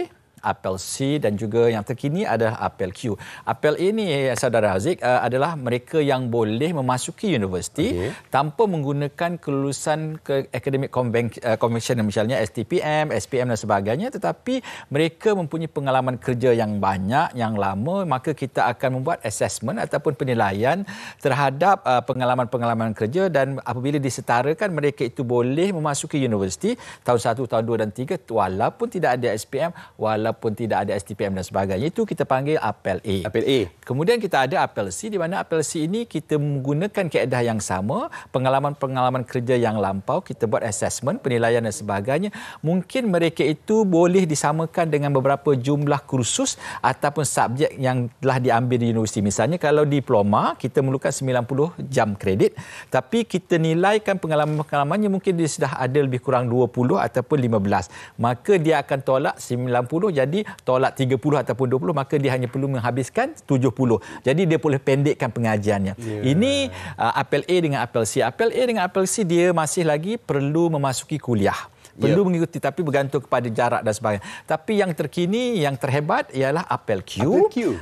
apel C dan juga yang terkini adalah apel Q. Apel A ni, Saudara Haziq, adalah mereka yang boleh memasuki universiti tanpa menggunakan kelulusan akademik konvensional, misalnya STPM, SPM dan sebagainya, tetapi mereka mempunyai pengalaman kerja yang banyak, yang lama, maka kita akan membuat assessment ataupun penilaian terhadap pengalaman-pengalaman kerja, dan apabila disetarakan mereka itu boleh memasuki universiti tahun 1, tahun 2 dan 3 walaupun tidak ada SPM, walaupun tidak ada STPM dan sebagainya. Itu kita panggil apel A. Apel A. Kemudian kita ada apel C, di mana apel C ini kita menggunakan kaedah yang sama, pengalaman-pengalaman kerja yang lampau, kita buat assessment, penilaian dan sebagainya. Mungkin mereka itu boleh disamakan dengan beberapa jumlah kursus ataupun subjek yang telah diambil di universiti. Misalnya kalau diploma, kita memerlukan 90 jam kredit, tapi kita nilaikan pengalaman-pengalamannya mungkin dia sudah ada lebih kurang 20 ataupun 15. Maka dia akan tolak 90, jadi tolak 30 ataupun 20, maka dia hanya perlu menghabiskan 70. Jadi dia boleh pendekkan pengajiannya. Ini apel A dengan apel C. Apel A dengan apel C dia masih lagi perlu memasuki kuliah. Perlu mengikuti, tapi bergantung kepada jarak dan sebagainya. Tapi yang terkini, yang terhebat ialah apel Q.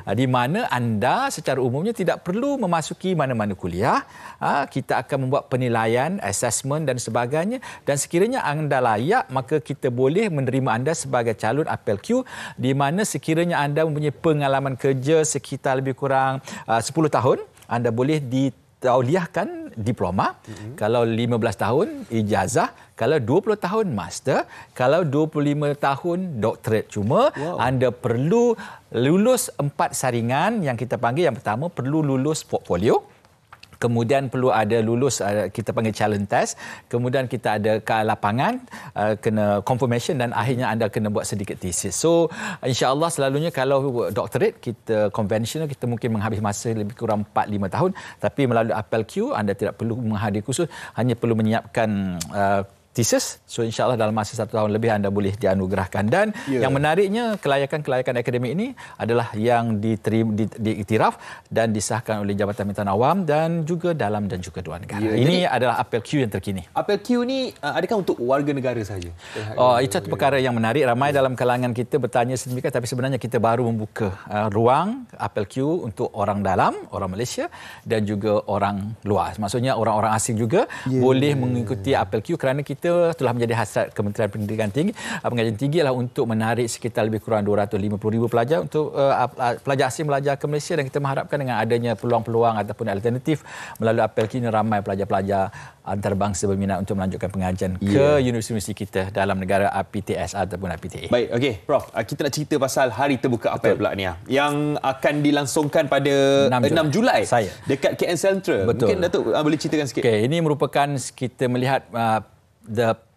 Di mana anda secara umumnya tidak perlu memasuki mana-mana kuliah. Kita akan membuat penilaian, assessment dan sebagainya. Dan sekiranya anda layak, maka kita boleh menerima anda sebagai calon apel Q, di mana sekiranya anda mempunyai pengalaman kerja sekitar lebih kurang 10 tahun, anda boleh ditauliahkan diploma. Kalau 15 tahun ijazah, kalau 20 tahun master, kalau 25 tahun doktorat. Cuma anda perlu lulus 4 saringan yang kita panggil. Yang pertama perlu lulus portfolio. Kemudian perlu ada lulus, kita panggil challenge test. Kemudian kita ada ke lapangan, kena confirmation, dan akhirnya anda kena buat sedikit thesis. So, insya-Allah selalunya kalau doktorat, kita konvensional, kita mungkin menghabis masa lebih kurang 4-5 tahun. Tapi melalui apel Q, anda tidak perlu menghadiri kursus, hanya perlu menyiapkan thesis. So insya-Allah dalam masa 1 tahun lebih anda boleh dianugerahkan. Dan yang menariknya, kelayakan-kelayakan akademik ini adalah yang diiktiraf dan disahkan oleh Jabatan Pimpinan Awam dan juga dalam dan juga luar negara. Ini adalah apel Q yang terkini. Apel Q ni adakah untuk warga negara saja? Itu satu perkara yang menarik. Ramai dalam kalangan kita bertanya sedemikian, tapi sebenarnya kita baru membuka ruang apel Q untuk orang dalam, orang Malaysia dan juga orang luar. Maksudnya orang-orang asing juga boleh mengikuti apel Q, kerana kita telah menjadi hasrat Kementerian Pendidikan Tinggi, Pengajian Tinggi adalah untuk menarik sekitar lebih kurang 250,000 pelajar untuk pelajar asing belajar ke Malaysia, dan kita mengharapkan dengan adanya peluang-peluang ataupun alternatif melalui apel Q ini, ramai pelajar-pelajar antarabangsa berminat untuk melanjutkan pengajian ke universiti kita dalam negara APTS ataupun APTA. Baik, okey, Prof. Kita nak cerita pasal hari terbuka apel pula ni yang akan dilangsungkan pada 6 Julai dekat KL Central. Mungkin Datuk boleh ceritakan sikit. Okey, ini merupakan kita melihat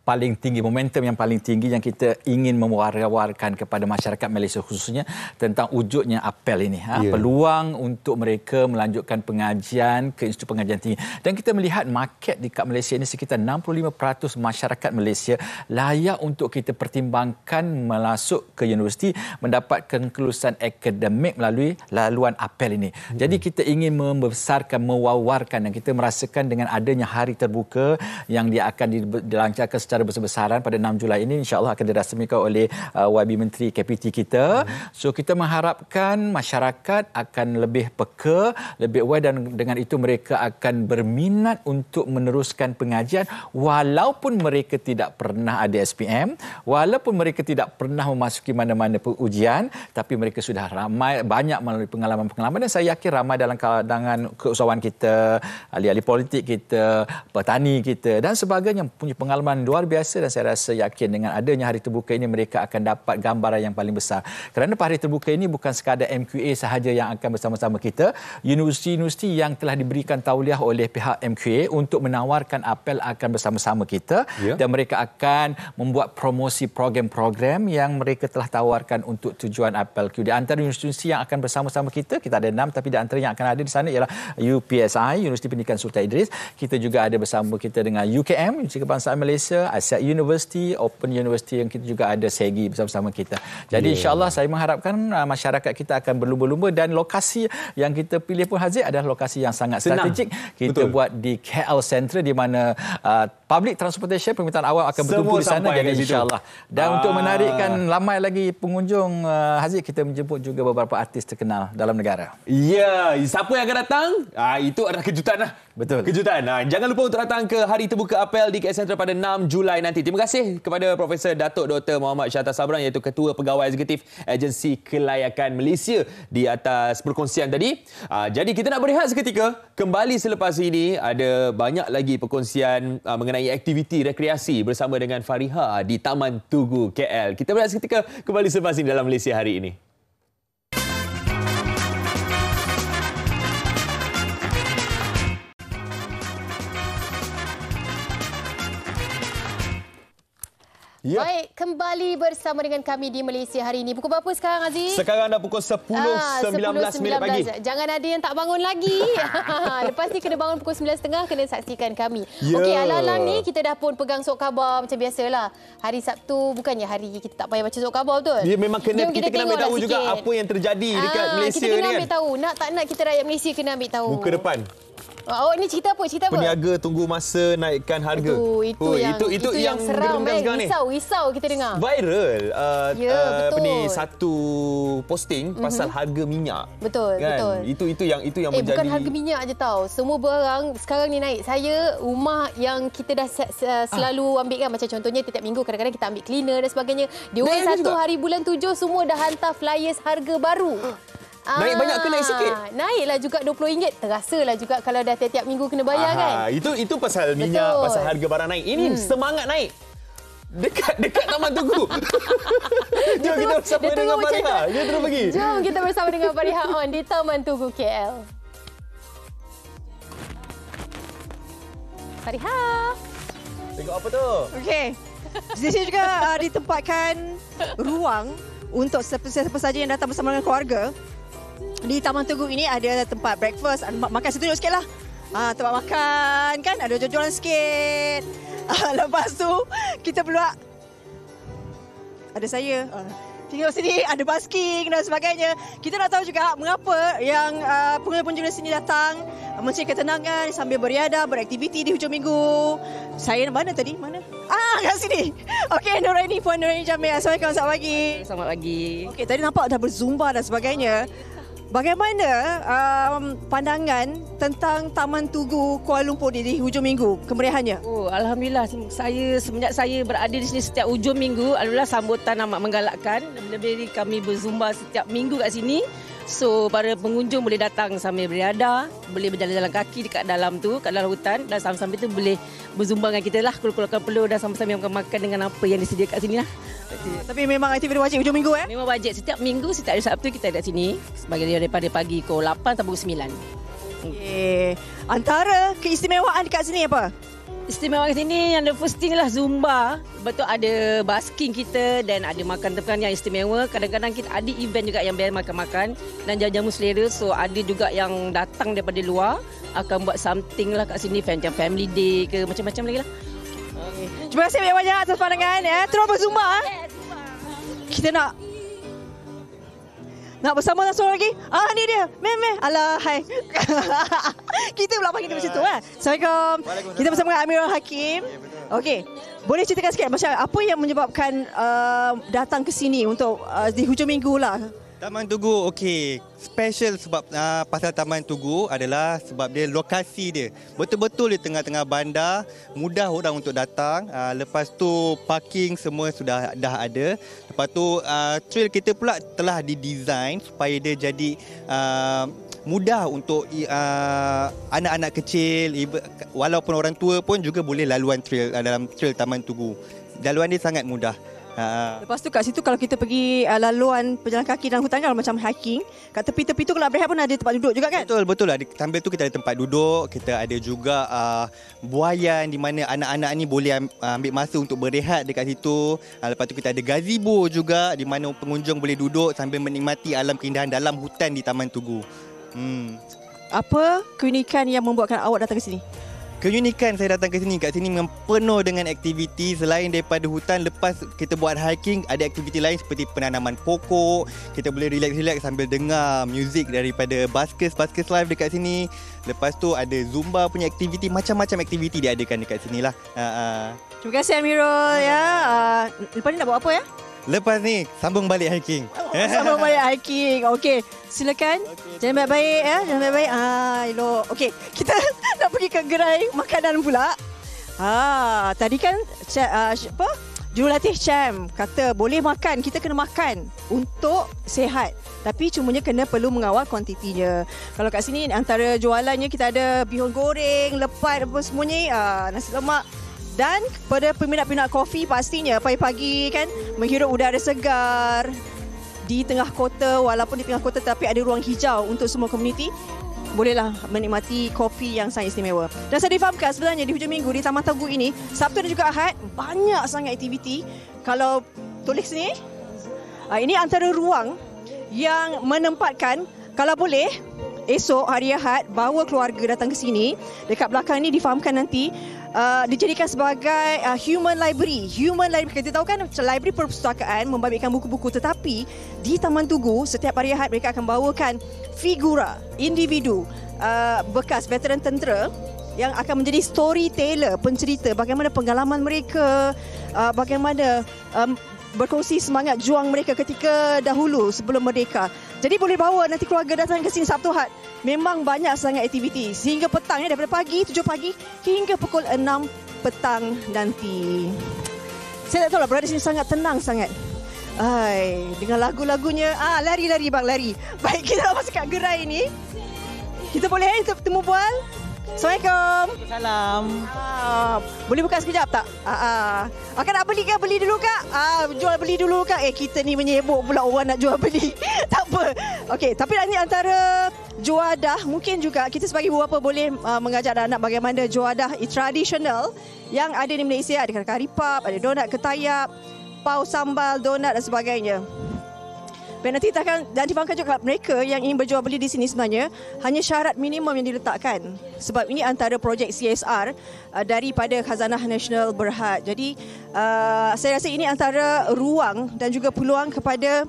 paling tinggi, momentum yang paling tinggi yang kita ingin mewar-warkan kepada masyarakat Malaysia khususnya tentang wujudnya apel ini. Peluang untuk mereka melanjutkan pengajian ke Institut Pengajian Tinggi. Dan kita melihat market dekat Malaysia ini sekitar 65% masyarakat Malaysia layak untuk kita pertimbangkan masuk ke universiti, mendapatkan kelulusan akademik melalui laluan apel ini. Jadi kita ingin membesarkan, mewawarkan, dan kita merasakan dengan adanya hari terbuka yang dia akan dilancarkan secara besar-besaran pada 6 Julai ini, insya-Allah akan dirasmikan oleh YB Menteri KPT kita. So kita mengharapkan masyarakat akan lebih peka, lebih aware, dan dengan itu mereka akan berminat untuk meneruskan pengajian walaupun mereka tidak pernah ada SPM, walaupun mereka tidak pernah memasuki mana-mana ujian, tapi mereka sudah banyak melalui pengalaman-pengalaman, dan saya yakin ramai dalam kalangan keusahawan kita, ahli-ahli politik kita, petani kita dan sebagainya punya pengalaman luar biasa, dan saya rasa yakin dengan adanya hari terbuka ini mereka akan dapat gambaran yang paling besar. Kerana hari terbuka ini bukan sekadar MQA sahaja yang akan bersama-sama kita, universiti-universiti yang telah diberikan tauliah oleh pihak MQA untuk menawarkan apel akan bersama-sama kita, dan mereka akan membuat promosi program-program yang mereka telah tawarkan untuk tujuan apel Q. Di antara universiti yang akan bersama-sama kita ada 6, tapi di antara yang akan ada di sana ialah UPSI, Universiti Pendidikan Sultan Idris. Kita juga ada bersama kita dengan UKM, Universiti Kebangsaan Malaysia, Asia University, Open University, yang kita juga ada SEGI bersama-sama kita. Jadi insya-Allah saya mengharapkan masyarakat kita akan berlumba-lumba, dan lokasi yang kita pilih pun Haziq adalah lokasi yang sangat strategik. Kita buat di KL Central, di mana public transportation, permintaan awam akan bertumpu di sana, jadi insyaAllah. Dan untuk menarikkan ramai lagi pengunjung, Haziq, kita menjemput juga beberapa artis terkenal dalam negara. Ya, siapa yang akan datang? Itu adalah kejutan lah. Betul. Kejutan. Jangan lupa untuk datang ke Hari Terbuka Apel di KL Sentral pada 6 Julai nanti. Terima kasih kepada Profesor Datuk Dr. Muhammad Syahta Sabran, iaitu Ketua Pegawai Eksekutif Agensi Kelayakan Malaysia, di atas perkongsian tadi. Jadi kita nak berehat seketika. Kembali selepas ini ada banyak lagi perkongsian mengenai aktiviti rekreasi bersama dengan Fariha di Taman Tugu KL. Kita berehat seketika, kembali selepas ini dalam Malaysia Hari Ini. Ya. Baik, kembali bersama dengan kami di Malaysia Hari Ini. Pukul berapa sekarang, Aziz? Sekarang dah pukul 10.19 minit pagi. Jangan ada yang tak bangun lagi. Lepas ni kena bangun pukul 9.30, kena saksikan kami. Yeah. Okey, alang-alang ni kita dah pun pegang surat khabar macam biasalah. Hari Sabtu bukannya hari kita tak payah baca surat khabar, betul? Ya, memang kita kena ambil tahu juga apa yang terjadi dekat Malaysia ni kan. Kita kena ambil tahu. Nak tak nak kita rakyat Malaysia kena ambil tahu. Muka depan. Oh, ini cerita apa? Peniaga tunggu masa naikkan harga. Itu yang seram, risau kita dengar. Viral. Betul. Satu posting pasal harga minyak. Betul, kan? betul. Itu yang menjadi. Bukan harga minyak aje tau. Semua barang sekarang ni naik. Saya rumah yang kita dah selalu ambil kan, macam contohnya setiap minggu kadang-kadang kita ambil cleaner dan sebagainya. Dia orang 1 hari bulan 7 semua dah hantar flyers harga baru. Naik banyak ke naik sikit? Naiklah juga RM20. Terasalah juga kalau dah tiap minggu kena bayar kan. Itu pasal minyak, pasal harga barang naik. Ini semangat naik. Dekat Taman Tugu. Jom kita bersama dengan Fariha. Kita terus pergi. Jom kita bersama dengan Fariha on di Taman Tugu KL. Fariha. Tengok apa tu? Okey. Di sini juga ditempatkan ruang untuk siapa saja yang datang bersama dengan keluarga. Di Taman Tugu ini ada tempat breakfast, ada makan situ sikitlah. Tempat makan kan, ada jualan sikit. Lepas tu kita pula ada saya. Tengok sini ada basking dan sebagainya. Kita nak tahu juga mengapa yang pengunjung di sini datang mencari ketenangan sambil beriadah, beraktiviti di hujung minggu. Saya mana tadi? Mana? Kat sini. Okey, Nuraini, Puan Nuraini Jamil. Assalamualaikum, selamat pagi. Selamat pagi. Okey, tadi nampak dah berzumba dan sebagainya. Bagaimana pandangan tentang Taman Tugu Kuala Lumpur di hujung minggu, kemeriahannya? Alhamdulillah, semenjak saya berada di sini setiap hujung minggu, alhamdulillah sambutan amat menggalakkan. Lebih-lebih kami berzumba setiap minggu kat sini. So, para pengunjung boleh datang sambil beriadah, boleh berjalan-jalan kaki dekat dalam tu, kat dalam hutan, dan sambil-sambil tu boleh berzumba dengan kita lah, keluarkan peluh dan sambil-sambil makan dengan apa yang disediakan kat sini lah. Tapi memang aktiviti wajib hujung minggu Memang wajib. Setiap minggu, setiap hari Sabtu kita ada kat sini. Sebagai daripada pagi pukul 8 sampai pukul 9. Okay. Antara keistimewaan dekat sini apa? Istimewa kat sini yang the first thing lah Zumba. Lepas tu ada basking kita dan ada makan tempat yang istimewa. Kadang-kadang kita ada event juga yang biar makan-makan dan jamu selera. So ada juga yang datang daripada luar akan buat something lah kat sini, macam family day ke macam-macam lagi lah. Terima kasih banyak-banyak atas pandangan. Terus berzumba. Kita nak bersama langsung lagi. Ni dia. Meh. Alah, hai. Kita pula panggil dia macam tu. Assalamualaikum. Kita bersama dengan Amirul Hakim. Okey. Boleh ceritakan sikit macam apa yang menyebabkan datang ke sini untuk di hujung minggu lah? Taman Tugu, okey. Special sebab pasal Taman Tugu adalah sebab dia lokasi dia. Betul-betul di tengah-tengah bandar, mudah orang untuk datang. Lepas tu parking semua sudah dah ada. Lepas tu trail kita pula telah didesain supaya dia jadi mudah untuk anak-anak kecil, walaupun orang tua pun juga boleh laluan trail dalam trail Taman Tugu. Laluan dia sangat mudah. Lepas tu kat situ kalau kita pergi laluan pejalan kaki dalam hutan kan macam hiking, kat tepi-tepi tu kalau berehat pun ada tempat duduk juga kan? Betul. Sambil tu kita ada tempat duduk, kita ada juga buaian di mana anak-anak ni boleh ambil masa untuk berehat dekat situ. Lepas tu kita ada gazebo juga di mana pengunjung boleh duduk sambil menikmati alam keindahan dalam hutan di Taman Tugu. Apa keunikan yang membuatkan awak datang ke sini? keunikan saya datang ke sini. Kat sini memang penuh dengan aktiviti. Selain daripada hutan, lepas kita buat hiking, ada aktiviti lain seperti penanaman pokok. Kita boleh relax-relax sambil dengar muzik daripada Buskers Live dekat sini. Lepas tu ada Zumba punya aktiviti, macam-macam aktiviti diadakan dekat sini lah. Terima kasih Amirul ya. Lepas ni nak buat apa ya? Lepas ni sambung balik hiking. Sambung balik hiking. Okey, silakan. Jangan baik-baik ya. Jangan baik-baik. Elok. Okey, kita nak pergi ke gerai makanan pula. Tadi kan jurulatih Cham kata boleh makan, kita kena makan untuk sihat. Tapi cumanya perlu mengawal kuantitinya. Kalau kat sini antara jualannya kita ada bihun goreng, lepat apa semuanya, nasi lemak. Dan kepada peminat-peminat kopi pastinya pagi-pagi kan menghirup udara segar di tengah kota, walaupun di tengah kota tapi ada ruang hijau untuk semua komuniti, bolehlah menikmati kopi yang sangat istimewa. Dan saya difahamkan sebenarnya di hujung minggu di Taman Tugu ini, Sabtu dan juga Ahad, banyak sangat aktiviti. Kalau tulis ni, ini antara ruang yang menempatkan, kalau boleh esok hari Ahad bawa keluarga datang ke sini. Dekat belakang ni difahamkan nanti dijadikan sebagai human library. Kita tahu kan library perpustakaan membabitkan buku-buku, tetapi di Taman Tugu setiap hari Ahad mereka akan bawakan figura individu bekas veteran tentera yang akan menjadi storyteller, pencerita bagaimana pengalaman mereka, bagaimana berkongsi semangat juang mereka ketika dahulu sebelum merdeka. Jadi boleh bawa nanti keluarga datang ke sini Sabtu Ahad. Memang banyak sangat aktiviti sehingga petang daripada pagi 7 pagi hingga pukul 6 petang nanti. Saya tak tahu lah, berada di sini sangat tenang sangat. Dengan lagu-lagunya lari-lari bang, lari. Baik, kita nak masuk kat gerai ni. Kita boleh untuk temu bual. Assalamualaikum. Salam. Boleh buka sekejap tak? Akak nak beli ke? Beli dulu kak? Jual beli dulu kak? Kita ni menyebut pula orang nak jual beli. Tak apa. Okey, tapi ini antara juadah, mungkin juga kita sebagai ibu bapa boleh mengajak anak bagaimana juadah tradisional yang ada di Malaysia. Ada kari pap, ada donat ketayap, pau sambal, donat dan sebagainya. Dan nanti dan difahamkan juga mereka yang ingin berjual beli di sini sebenarnya hanya syarat minimum yang diletakkan. Sebab ini antara projek CSR daripada Khazanah Nasional Berhad. Jadi saya rasa ini antara ruang dan juga peluang kepada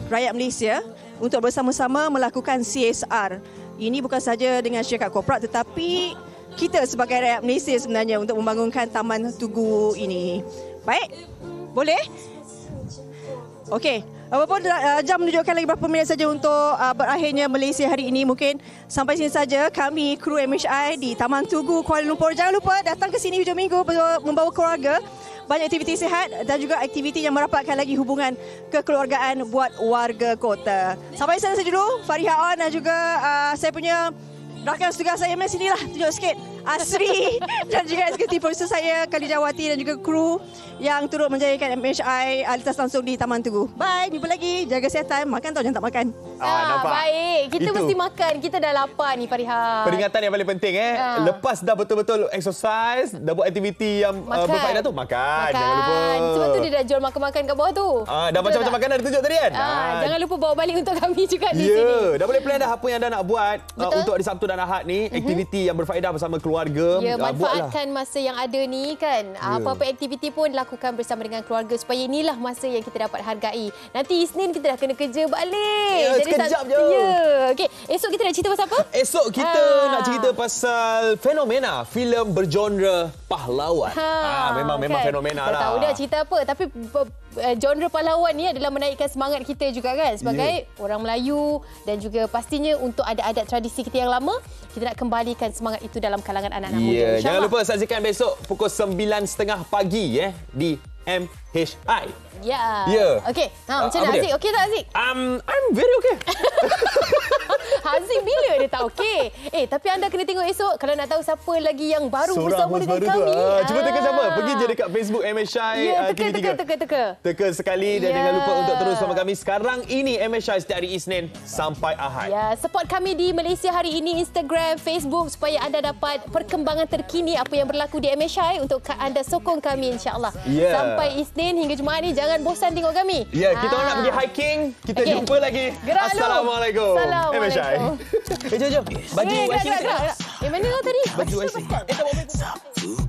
rakyat Malaysia untuk bersama-sama melakukan CSR. Ini bukan saja dengan syarikat korporat tetapi kita sebagai rakyat Malaysia sebenarnya untuk membangunkan Taman Tugu ini. Baik? Boleh? Okey. Walaupun jam menunjukkan lagi berapa minit saja untuk berakhirnya Malaysia hari ini. Mungkin sampai sini saja kami kru MHI di Taman Tugu Kuala Lumpur. Jangan lupa datang ke sini hujung minggu membawa keluarga. Banyak aktiviti sihat dan juga aktiviti yang merapatkan lagi hubungan kekeluargaan buat warga kota. Sampai sana saja dulu. Fariha On dan juga saya punya rakan setugas saya di sinilah. Tunjuk sikit. Asri dan juga eksekutif produser saya Khalijawati dan juga kru yang turut menjayakan MHI lintas langsung di Taman Tugu. Bye, jumpa lagi. Jaga kesihatan, makan atau jangan tak makan. Baik, kita mesti makan. Kita dah lapar ni Fariha. Peringatan yang paling penting lepas dah betul-betul exercise, dah buat aktiviti yang berfaedah tu, makan. Jangan lupa. Sebab tu dia dah jual makan-makan kat bawah tu. Dah macam-macam makanan dah tunjuk tadi kan. Jangan lupa bawa balik untuk kami juga di sini. Dah boleh plan dah apa yang dah nak buat untuk hari Sabtu dan Ahad ni, aktiviti yang berfaedah bersama keluarga. Manfaatkan masa yang ada ni kan. Apa-apa aktiviti pun lakukan bersama dengan keluarga supaya inilah masa yang kita dapat hargai. Nanti Isnin kita dah kena kerja balik. Jadi sekejap je. Okey, esok kita nak cerita pasal apa? Esok kita nak cerita pasal fenomena filem bergenre pahlawan. Memang fenomena lah. Tahu dah cerita apa, tapi genre pahlawan ni adalah menaikkan semangat kita juga kan sebagai orang Melayu dan juga pastinya untuk adat-adat tradisi kita yang lama, kita nak kembalikan semangat itu dalam kalangan anak-anak muda. Jangan lupa saksikan besok pukul 9.30 pagi di MHI. Okey, macam mana Aziz? Okey tak Aziz? I'm very okay. Aziz bila dia tak okey? Tapi anda kena tengok esok kalau nak tahu siapa lagi yang baru bersama dengan kami. Cuba teka siapa? Pergi je dekat Facebook MHI TV3. Teka sekali dan jangan lupa untuk terus bersama kami. Sekarang ini MHI setiap hari Isnin sampai Ahad. Support kami di Malaysia hari ini, Instagram, Facebook supaya anda dapat perkembangan terkini apa yang berlaku di MHI untuk anda sokong kami insya-Allah. Sampai Isnin hingga Jumaat ni jangan bosan tengok kami. Kita orang nak pergi hiking. Kita jumpa lagi. Gerak Assalamualaikum. Assalamualaikum. MHI. Jom. Baju. Gerak. Mana kau tadi? Baju IC.